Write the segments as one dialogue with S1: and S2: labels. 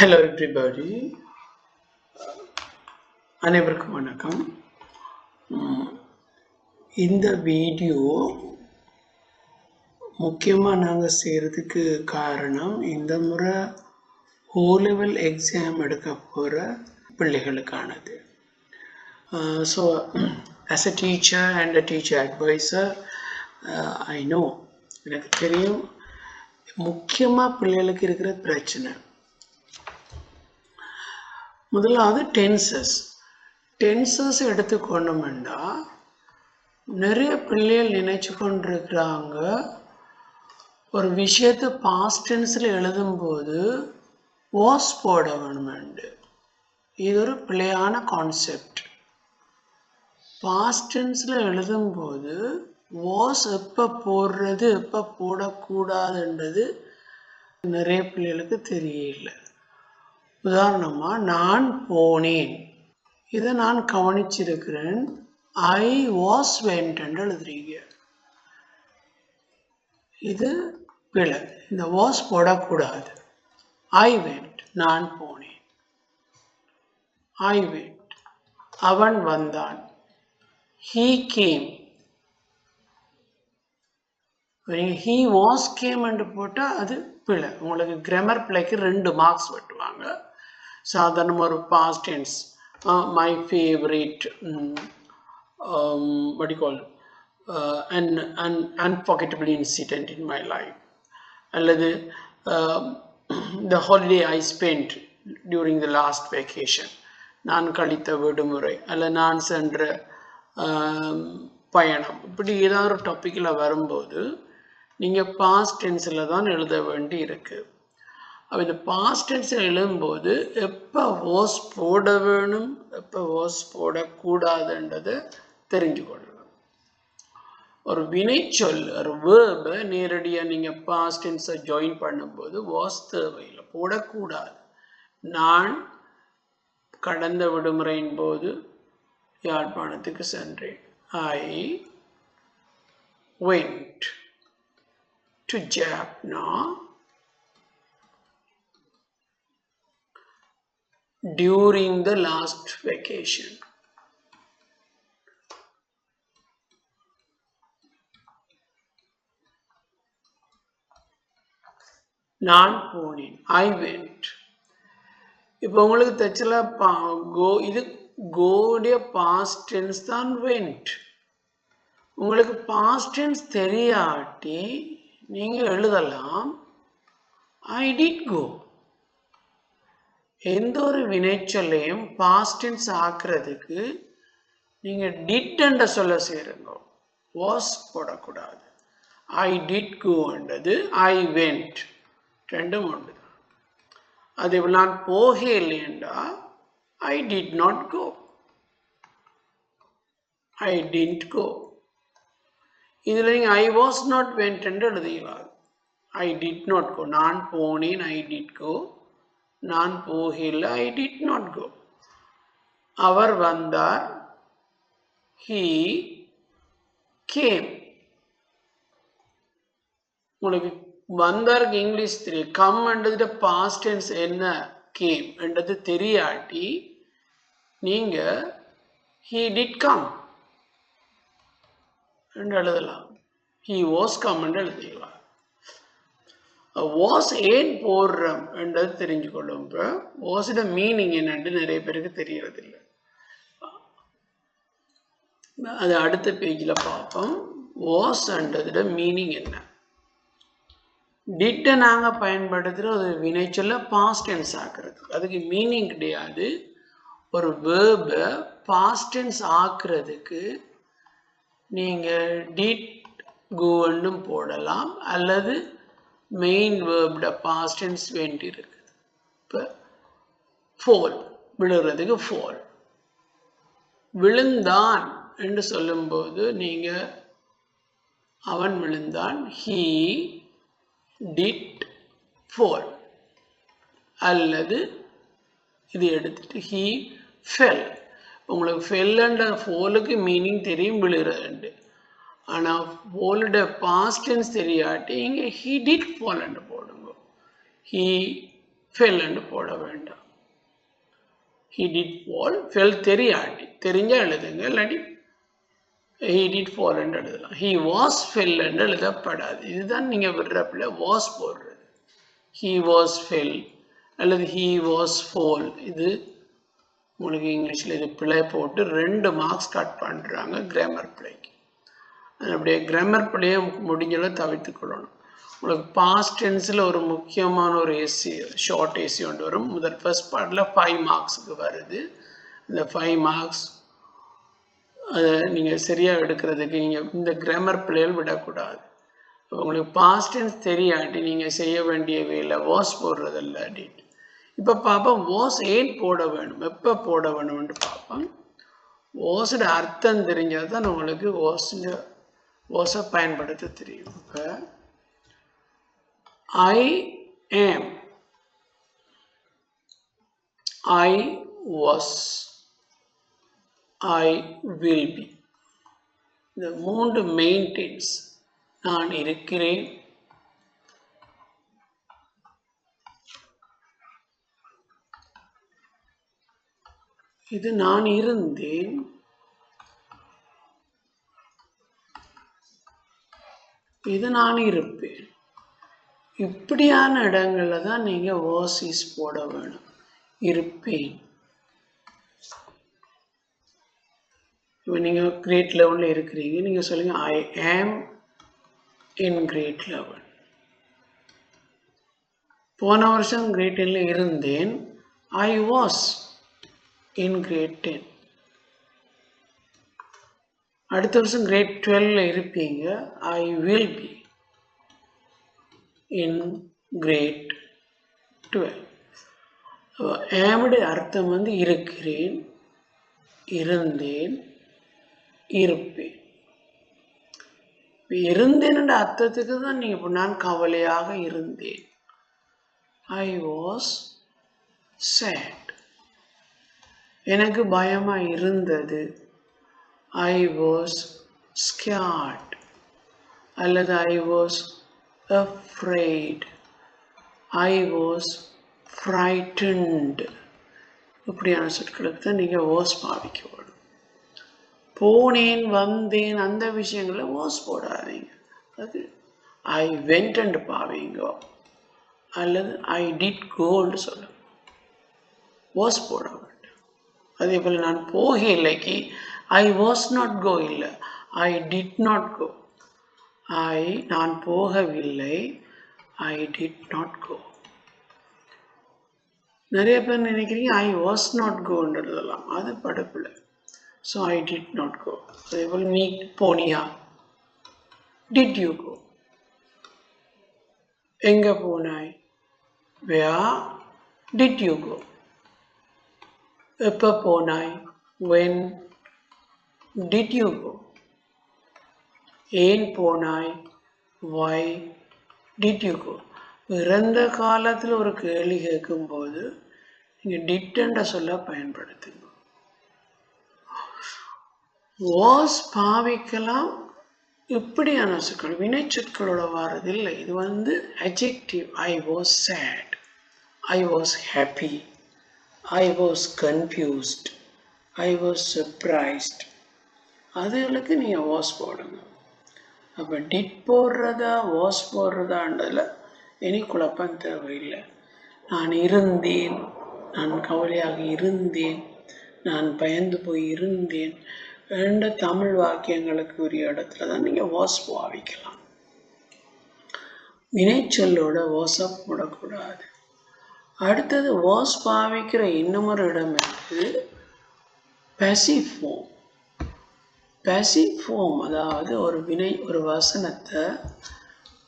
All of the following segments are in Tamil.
S1: Hello everybody. அனைவருக்கும் வணக்கம். இந்த வீடியோ முக்கியமாக நாங்கள் செய்கிறதுக்கு காரணம் இந்த முறை O-level எக்ஸாம் எடுக்க போகிற பிள்ளைகளுக்கானது. So as a teacher and a teacher advisor, I know எனக்கு தெரியும் முக்கியமாக பிள்ளைகளுக்கு இருக்கிற பிரச்சனை. முதலாவது டென்சஸ் எடுத்துக்கொண்டோம்னா நிறைய பிள்ளைகள் நினைச்சு கொண்டிருக்கிறாங்க ஒரு விஷயத்தை பாஸ்ட் டென்ஸில் எழுதும்போது வாஸ் போட வேணுமெண்டு. இது ஒரு பிழையான கான்செப்ட். பாஸ்ட் டென்ஸில் எழுதும்போது வாஸ் எப்போ போடுறது எப்போ போடக்கூடாதுன்றது நிறைய பிள்ளைகளுக்கு தெரியல. உதாரணமாக நான் போனேன், இதை நான் கவனிச்சிருக்கிறேன். ஐ வாஸ் வெண்ட் என்று எழுதுறீங்க, இது பிழை. இந்த வாஸ் போடக்கூடாது. ஐ வெண்ட், நான் போனேன். ஐ வெண்ட், அவன் வந்தான். He came, he was game என்று போட்டால் அது பிழை. உங்களுக்கு கிராமர் பிழைக்கு 2 மார்க்ஸ் வெட்டுவாங்க. சாதாரண ஒரு past tense, my favourite what do you call an unforgettable incident in my life, அல்லது the holiday I spent during the last vacation, நான் கழித்த விடுமுறை அல்ல நான் சென்ற பயணம், இப்படி ஏதாவது ஒரு டாப்பிக்கில் வரும்போது நீங்கள் பாஸ்ட் டென்ஸில் தான் எழுத வேண்டி இருக்குது. அப்போ இந்த பாஸ்ட் டென்ஸில் எழுதும்போது எப்போ வாஸ் போட வேணும் எப்போ வாஸ் போடக்கூடாதுன்றதை தெரிஞ்சு கொள்ளணும். ஒரு வினைச்சொல், ஒரு வேர்பை நேரடியாக நீங்கள் பாஸ்ட் டென்ஸை ஜாயின் பண்ணும்போது வாஸ் தேவையில்லை, போடக்கூடாது. நான் கடந்த விடுமுறையின் போது யாழ்ப்பாணத்துக்கு சென்றேன். ஐ went to Jaffna during the last vacation. நான் போனேன், ஐ வெண்ட். இப்போ உங்களுக்கு தச்சல இது கோடைய பாஸ்ட் டென்ஸ் தான் வெண்ட். உங்களுக்கு பாஸ்ட் டென்ஸ் தெரியாட்டி நீங்கள் எழுதலாம் ஐ டிட் கோ. எந்த ஒரு வினைச்சொல்லையும் பாஸ்ட் டென்ஸ் ஆக்குறதுக்கு நீங்கள் டிட் என்ற சொல்ல சேருங்க, வாஸ் போடக்கூடாது. ஐ டிட் கோன்றது ஐ வெண்ட், ரெண்டும் ஒன்று தான். அது நான் போகலையேண்டா I did not go, I didn't go. இதில் நீங்கள் ஐ வாஸ் நாட் வெண்ட் என்று எழுதுகிறார். ஐ டிட் நாட் கோ, நான் போனேன், ஐ டிட் கோ. நான் போகல, ஐ டிட் நாட் கோ. அவர் வந்தார், ஹீ கேம். உங்களுக்கு வந்தாருக்கு இங்கிலீஷ் தெரியும், கம் என்றது பாஸ்ட் டென்ஸ் என்ன, கேம் என்றது தெரியாட்டி நீங்க ஹீ டிட் கம் என்று எழுதலாம். ஹீ வாஸ் கம் என்று எழுதிக்கலாம். வாஸ் ஏன் போடுறோம் என்றது தெரிஞ்சு கொள்ளும். இப்போ வாஸோட மீனிங் என்னன்னு நிறைய பேருக்கு தெரியறதில்லை. அது அடுத்த பேஜில் பார்ப்போம். வாஸ் என்றதோட மீனிங் என்ன. டிட்டை நாங்கள் பயன்படுத்துகிற ஒரு வினைச்சொல்ல பாஸ்ட் டென்ஸ் ஆக்குறதுக்கு, அதுக்கு மீனிங் கிடையாது. ஒரு வேர்பை பாஸ்ட் டென்ஸ் ஆக்குறதுக்கு நீங்கள் டிட் கோன்னு போடலாம், அல்லது மெயின் வேர்போட பாஸ்ட் டென்ஸ் வேண்டி இருக்குது. இப்போ ஃபோல், விழுறதுக்கு ஃபோல். விழுந்தான் என்று சொல்லும்போது நீங்கள் அவன் விழுந்தான், ஹீ டிட் ஃபோல். அல்லது இது எடுத்துட்டு ஹீ ஃபெல். உங்களுக்கு ஃபெல்ன்ற ஃபோலுக்கு மீனிங் தெரியும், விழுறது. ஆனால் ஃபோலோட பாஸ்ட் டென்ஸ் தெரியாட்டி இங்கே ஹீ டிட் ஃபால் என்று போடுங்க. He fell என்று போட வேண்டாம். he did fall, fell தெரியாட்டி தெரிஞ்சா எழுதுங்க, இல்லாட்டி he did fall என்று எழுதலாம். he was fell என்று எழுதப்படாது. இதுதான் நீங்க விடுறப்பில் was போடுறது. he was fell அல்லது he was fall. இது உங்களுக்கு இங்கிலீஷில் இது பிழை போட்டு 2 மார்க்ஸ் கட் பண்ணுறாங்க கிராமர் பிழைக்கு. அது அப்படியே கிராமர் பிழையை முடிஞ்சளவு தவிர்த்து கொள்ளணும். உங்களுக்கு பாஸ்ட் டென்ஸில் ஒரு முக்கியமான ஒரு எஸ்சி, ஷார்ட் எஸ்சி ஒன்று வரும். ஃபர்ஸ்ட் பார்ட்டில் 5 மார்க்ஸுக்கு வருது. இந்த 5 மார்க்ஸ் அதை நீங்கள் சரியாக எடுக்கிறதுக்கு நீங்கள் இந்த கிராமர் பிழைகள் விடக்கூடாது. உங்களுக்கு பாஸ்ட் டென்ஸ் தெரியாட்டி நீங்கள் செய்ய வேண்டிய வேலை வாஸ் போடுறதில்ல டிட். இப்போ பார்ப்போம் வாஸ் ஏன் போட வேணும், எப்போ போட வேணும்னு பார்ப்போம். வாஸோட அர்த்தம் தெரிஞ்சால் தான் உங்களுக்கு வாஸை பயன்படுத்த தெரியும். இப்போ I am, I was, I will be. இந்த 3 மெயின் டென்ஸ். நான் இருக்கிறேன், இது நான் இருந்தேன், இது நான் இருப்பேன். இப்படியான இடங்கள்ல தான் நீங்கள் வாஸ் இஸ் போட வேணும். இருப்பேன். இப்போ நீங்கள் கிரேட் லெவலில் இருக்கிறீங்க, நீங்கள் சொல்லுங்க ஐ ஆம் இன் கிரேட் லெவல். போன வருஷம் கிரேட் 10ல் இருந்தேன், ஐ வாஸ் இன் கிரேட் 10. அடுத்த வருஷம் கிரேட் 12ல் இருப்பீங்க, I will be in grade 12. ஆமுடைய அர்த்தம் வந்து இருக்கிறேன், இருந்தேன், இருப்பேன். இருந்தேன் என்ற அர்த்தத்துக்கு தான் நீங்கள் இப்போ நான் கவலையாக இருந்தேன். I was sad. எனக்கு பயமாக இருந்தது. ஐ வாஸ் ஸ்கேர்ட் அல்லது I was afraid, I was frightened. இப்படியான சொற்களுக்கு தான் நீங்கள் வாஸ் பாவிக்க வேணும். போனேன், வந்தேன், அந்த விஷயங்களில் வாஸ் போடாதீங்க. அது ஐ வெண்ட் அண்ட் பாவீங்க அல்லது ஐ டிட் கோன்னு சொல்லுங்க. வாஸ் போட வேண்டாம். அதே போல் நான் போக இல்லைக்கு ஐ வாஸ் நாட் கோ இல்லை, ஐ டிட் நாட் கோ. நான் போகவில்லை, ஐ டிட் நாட் கோ. நிறைய பேர் நினைக்கிறீங்க ஐ வாஸ் நாட் கோன்றதெல்லாம், அது படுப்பில். So I did not go. அதே போல் நீ போனியா, டிட் யூ கோ. எங்கே போனாய், வேர் டிட் யூ கோ. எப்போ போனாய், வென் டிட் யூ கோ. ஏன் போனாய், வை டிட் யூ கோ. இறந்த காலத்தில் ஒரு கேள்வி கேட்கும்போது நீங்கள் டிட்ன்ற சொல்ல பயன்படுத்துங்க. வாஸ் பாவிக்கலாம். இப்படியான சொற்கள் வினை சொற்களோட வாரதில்லை. இது வந்து adjective. I was sad, I was happy, I was confused, I was surprised. அதுகளுக்கு நீங்கள் வாஸ் போடுங்க. அப்போ டிட் போடுறதா வாஸ் போடுறதான்றதில் இனி குழப்பம் தேவையில்லை. நான் இருந்தேன், நான் கவலையாக இருந்தேன், நான் பயந்து போய் இருந்தேன் என்ற தமிழ் வாக்கியங்களுக்கு உரிய இடத்துல தான் நீங்கள் வாஸ் பாவிக்கலாம். வினைச்சொல்லோட வாஸை போடக்கூடாது. அடுத்தது வாஸ் பாவிக்கிற இன்னமொரு இடம் இருக்குது, பேசிவ் ஃபார்ம். பேசிவ் ஃபார்ம் அதாவது ஒரு வினை, ஒரு வசனத்தை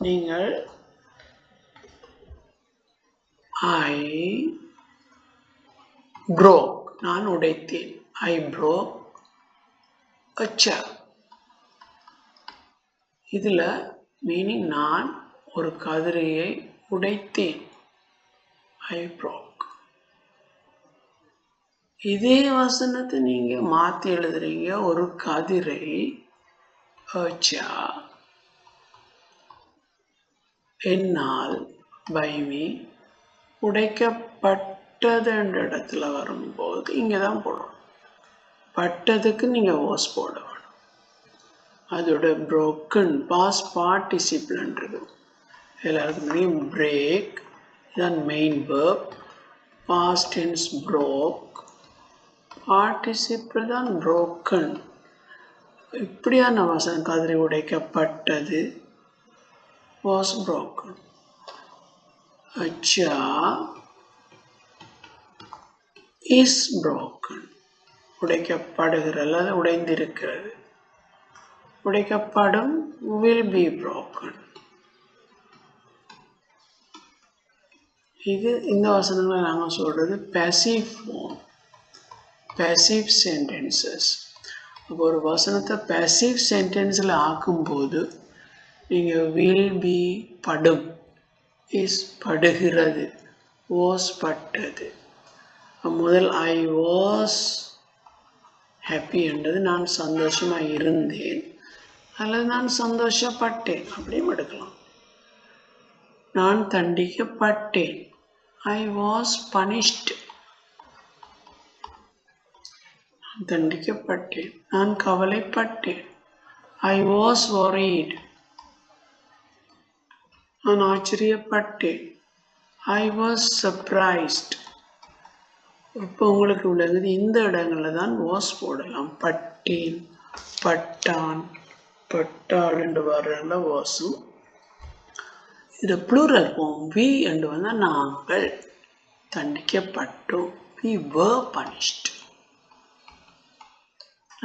S1: நீங்கள் ஐ broke, நான் உடைத்தேன். ஐ broke a chair. இதில் மீனிங் நான் ஒரு கதிரையை உடைத்தேன். ஐ broke. இதே வசனத்தை நீங்கள் மாற்றி எழுதுறீங்க, ஒரு கதிரை a chair, என்னால் by me உடைக்கப்பட்டது என்ற இடத்துல வரும்போது இங்கே தான் போடணும். பட்டதுக்கு நீங்கள் வாஸ் போட வேணும். அதோட broken past participle இருக்கு. எல்லாருக்கும் தெரியும் break இதான் main verb. past tense broke, participle தான் broken. இப்படியான வசனம் கதிரை உடைக்கப்பட்டது was broken. அச்சா is broken. உடைக்கப்படுகிற அல்லது உடைந்திருக்கிறது. உடைக்கப்படும் will be broken. இது இந்த வசனங்களை நாங்கள் சொல்றது passive form, passive sentences. அப்போ ஒரு வசனத்தை passive sentenceல ஆக்கும்போது நீங்கள் will be படும், is படுகிறது, was பட்டது. முதல் I was happy என்றது நான் சந்தோஷமாக இருந்தேன் அல்லது நான் சந்தோஷப்பட்டேன் அப்படியும் எடுக்கலாம். நான் தண்டிக்கப்பட்டேன், I was punished. நான் தண்டிக்கப்பட்டேன், நான் கவலைப்பட்டேன், I was worried. நான் ஆச்சரியப்பட்டேன், I was surprised. இப்போ உங்களுக்கு உள்ளது இந்த இடங்களில் தான் வாஸ் போடலாம். பட்டேன், பட்டான், பட்டாள் என்று வர்றதுல வாஸும். இது ப்ளூரல் ஃபார்ம். வி என்று வந்தால் நாங்கள் தண்டிக்கப்பட்டோம், we were punished.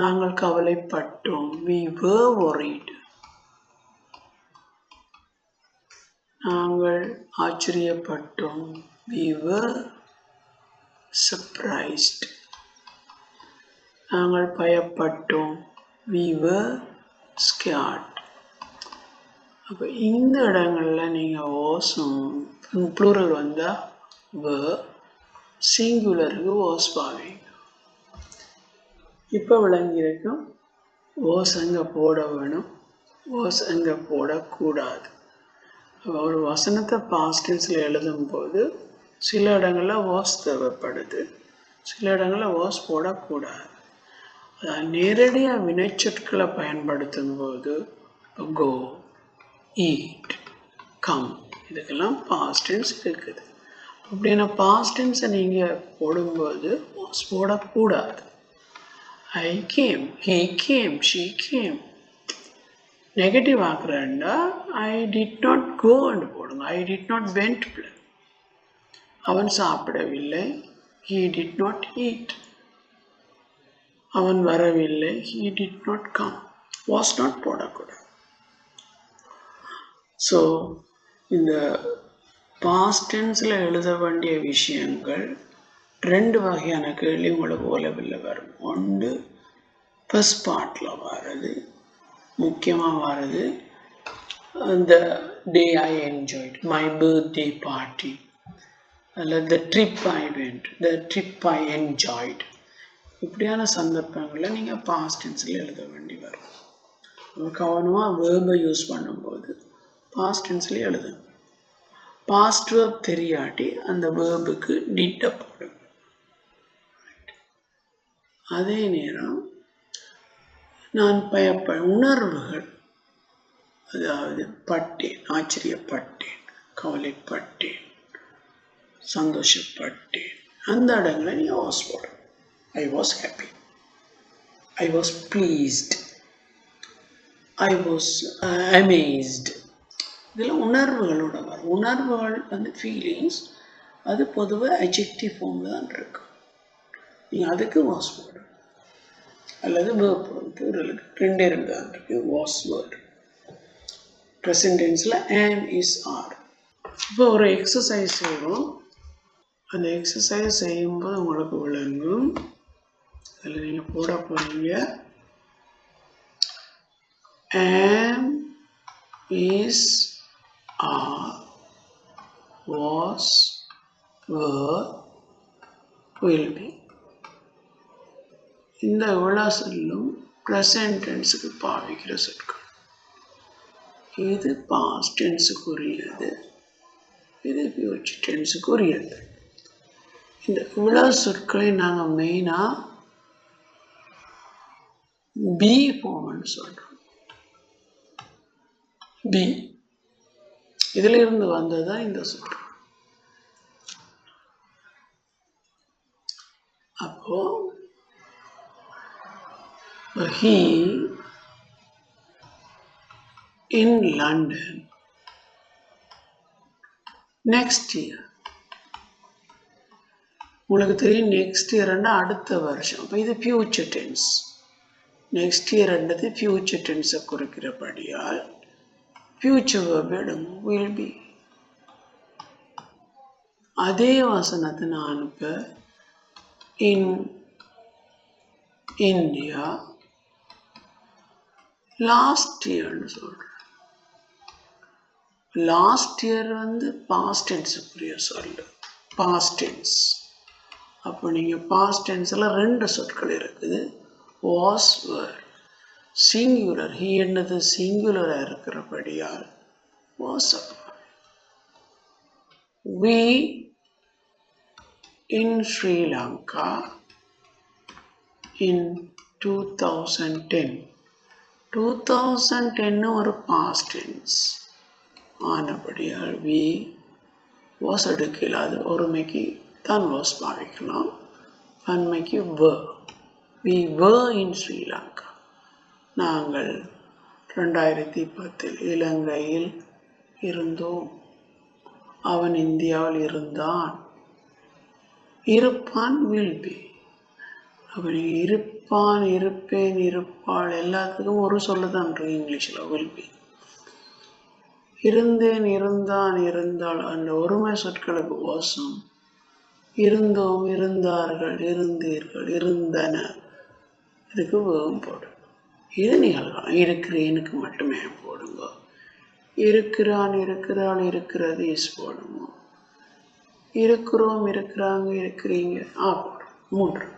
S1: நாங்கள் கவலைப்பட்டோம், we were worried. நாங்கள் ஆச்சரியப்பட்டோம், we were surprised. நாங்கள் பயப்பட்டோம், we were scared. அப்போ இந்த இடங்களில் நீங்கள் வாஸும் ப்ளூரல் வந்தால் were, சிங்குலருக்கு வாஸ் பாவீங்க. இப்போ விளங்கியிருக்கும் வாஸ் அங்கே போட வேணும், வாஸ் அங்கே போடக்கூடாது. ஒரு வசனத்தை பாஸ்ட் டென்ஸில் எழுதும்போது சில இடங்களில் வாஸ் தேவைப்படுது, சில இடங்களில் வாஸ் போடக்கூடாது. நேரடியாக வினைச்சொற்களை பயன்படுத்தும் போது கோ, ஈட், கம் இதுக்கெல்லாம் பாஸ்ட் டென்ஸ் இருக்குது. அப்படின்னா பாஸ்ட் டென்ஸை நீங்கள் போடும்போது வாஸ் போடக்கூடாது. I came, he came, she came. Negative ஆக்குறேன்டா ஐ டிட் நாட் கோன்னு போடுங்க, I did not went play. அவன் சாப்பிடவில்லை, he did not eat. அவன் வரவில்லை, he did not come. was not போடக்கூடாது. ஸோ இந்த பாஸ்ட் டென்ஸில் எழுத வேண்டிய விஷயங்கள் ரெண்டு வகையான கேள்வி உங்களுக்கு ஓலவில் வரும். ஒன்று ஃபர்ஸ்ட் பார்ட்டில் வர்றது, முக்கியமாக வர்றது அந்த day I enjoyed, my birthday party, அல்லது the trip I went, the trip I enjoyed. இப்படியான சந்தர்ப்பங்களில் நீங்கள் பாஸ்ட் டென்ஸில் எழுத வேண்டி வரும். கவனமாக வேர்பை யூஸ் பண்ணும்போது பாஸ்ட் டென்ஸில் எழுதுங்க. பாஸ்ட் வேர்ப் தெரியாட்டி அந்த வேர்புக்கு டிட்ட போடுங்க. அதே நேரம் நான் உணர்வுகள், அதாவது பட்டேன், ஆச்சரியப்பட்டேன், கவலைப்பட்டேன், சந்தோஷப்பட்டேன், அந்த இடங்களை நீங்கள் வாஸ் போடுங்க. ஐ was happy, I was pleased, I was amazed. இதெல்லாம் உணர்வுகளோட வரும். உணர்வுகள் வந்து ஃபீலிங்ஸ், அது பொதுவாக அட்ஜெக்டிவ் ஃபார்மில் தான் இருக்கு. நீங்கள் அதுக்கு வாஸ் போடுங்க அல்லது வேர்ப் போடுங்க. ப்ளூரலுக்கு ரெண்டு தான் இருக்கு, வாஸ் வேர்டு. ப்ரெசன்ட் டென்ஸில் am, is, are. இப்போ ஒரு எக்ஸசைஸ் செய்வோம். அந்த எக்ஸசைஸ் செய்யும்போது உங்களுக்கு விளங்கும். அதில் நீங்கள் போட போகிறீங்க am, is, are, was, were, will be. இந்த விழா சொல்லும் ப்ரெசன்ட் டென்ஸுக்கு பாவிக்கிற சொற்கள். இது பாஸ்ட் டென்ஸுக்குரியது, இது ஃபியூச்சர் டென்ஸுக்குரியது. இந்த இவ்வளவு சொற்களை நாங்கள் மெயினாக பி ஃபார்ம்னு சொல்கிறோம். பி இதில் இருந்து வந்ததுதான் இந்த சொற்கள். அப்போ he in London next year. உங்களுக்கு தெரியும் நெக்ஸ்ட் இயர்னா அடுத்த வருஷம். அப்போ இது ஃபியூச்சர் டென்ஸ். நெக்ஸ்ட் இயர்ன்றது ஃபியூச்சர் டென்ஸை குறிக்கிறபடியால் ஃபியூச்சர் வேர்பிடம் வில் பி. அதே வசனத்தை நான் இப்போ இன் இந்தியா லாஸ்ட் இயர்னு சொல்கிறேன். லாஸ்ட் இயர் பாஸ்ட் டென்ஸுக்குரிய சொல்லு, பாஸ்ட் டென்ஸ். அப்போ நீங்கள் பாஸ்ட் டென்ஸில் 2 சொற்கள் இருக்குது, வாஸ் வர். சிங்குலர் ஹி என்னது சிங்குலராக இருக்கிறபடியால் வாஸ். வி இன் ஸ்ரீலங்கா இன் 2010. 2010 ஒரு பாஸ்ட் டென்ஸ் ஆனபடியால் வி வாஸ் எடுக்கல. அது ஒருமைக்கு தான் வாஸ் பாவிக்கலாம், பன்மைக்கு வ. வி வ இன் ஸ்ரீலங்கா. நாங்கள் 2010 இலங்கையில் இருந்தோம். அவன் இந்தியாவில் இருந்தான். இருப்பான் வில் பி. அப்படி இருப்பான், இருப்பேன், இருப்பாள் எல்லாத்துக்கும் ஒரு சொல்லுதான் இங்கிலீஷில் வில் பி. இருந்தேன், இருந்தான், இருந்தாள் அந்த ஒருமை சொற்களுக்கு வாசம். இருந்தோம், இருந்தார்கள், இருந்தீர்கள், இருந்தன இதுக்கு வேகம் போடும். இது நிகழ்காலம். இருக்கிறேனுக்கு மட்டுமே போடுங்க. இருக்கிறான், இருக்கிறாள், இருக்கிறது இஸ் போடுங்க. இருக்கிறோம், இருக்கிறாங்க, இருக்கிறீங்க போடும். 3.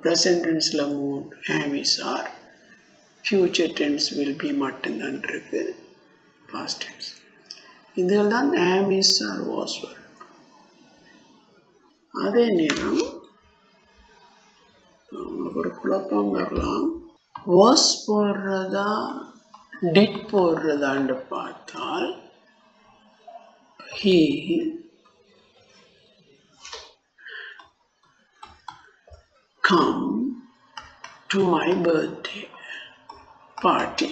S1: ப்ரெசன்ட் டென்ஸில் 3 am is are. Future tense will be மட்டும்தான் இருக்கு. பாஸ்ட் டென்ஸ் இதில் தான் am is are was were. அதே நேரம் உங்களுக்கு ஒரு குழப்பம் வரலாம். வாஸ் போடுறதா டிட் போடுறதான்னு பார்த்தால் he come to my birthday party.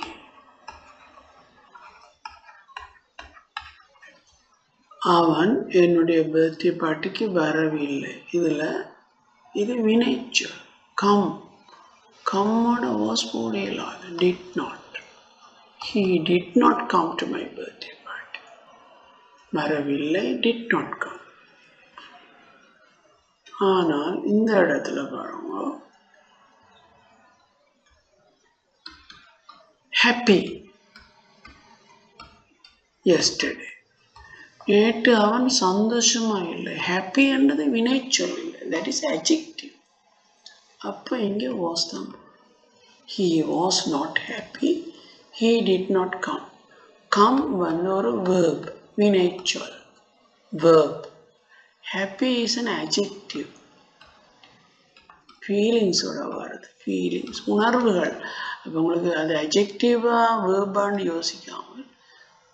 S1: அவன் என்னுடைய பர்த்டே பார்ட்டிக்கு வரவில்லை. இதில் இது வினைச்சொல். கம் கம்மோட வாஸ் போடலாது. Did not. he did not come to my birthday party. வரவில்லை, did not come. ஆனால் இந்த இடத்துல பாருங்க, happy yesterday. நேற்று அவன் சந்தோஷமா இல்லை. ஹாப்பி என்றது வினைச்சொல் இல்லை, தட் இஸ் adjective. அப்போ இங்கே வாஸ் தான். he was not happy, he did not come. come ஒரு verb, வினைச்சொல் verb. happy is an adjective. ஃபீலிங்ஸோட வருது. ஃபீலிங்ஸ் உணர்வுகள். அப்போ உங்களுக்கு அது adjective-ஆ verb-ஆன்னு யோசிக்காமல்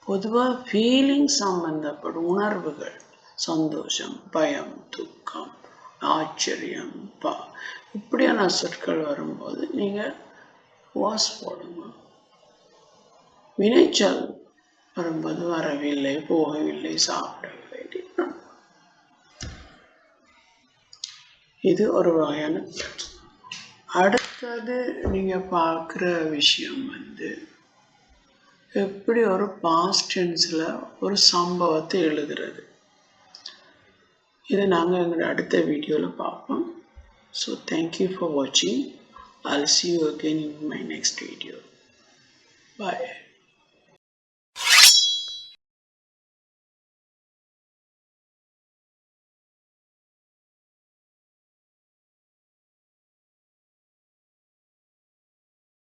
S1: பொதுவாக ஃபீலிங் சம்பந்தப்படும் உணர்வுகள், சந்தோஷம், பயம், துக்கம், ஆச்சரியம், இப்படியான சொற்கள் வரும்போது நீங்கள் வாஸ் போடுங்க. வினைச்சொல் வரும்போது வரவில்லை, போகவில்லை, சாப்பிடவில்லை. இது ஒரு வகையான. அடுத்தது நீங்கள் பார்க்குற விஷயம் எப்படி ஒரு பாஸ்ட் டென்ஸில் ஒரு சம்பவத்தை எழுதுறது. இதை நாங்கள் எங்களோட அடுத்த வீடியோவில் பார்ப்போம். ஸோ தேங்க்யூ ஃபார் வாட்சிங். I'll see you again in my next video. Bye.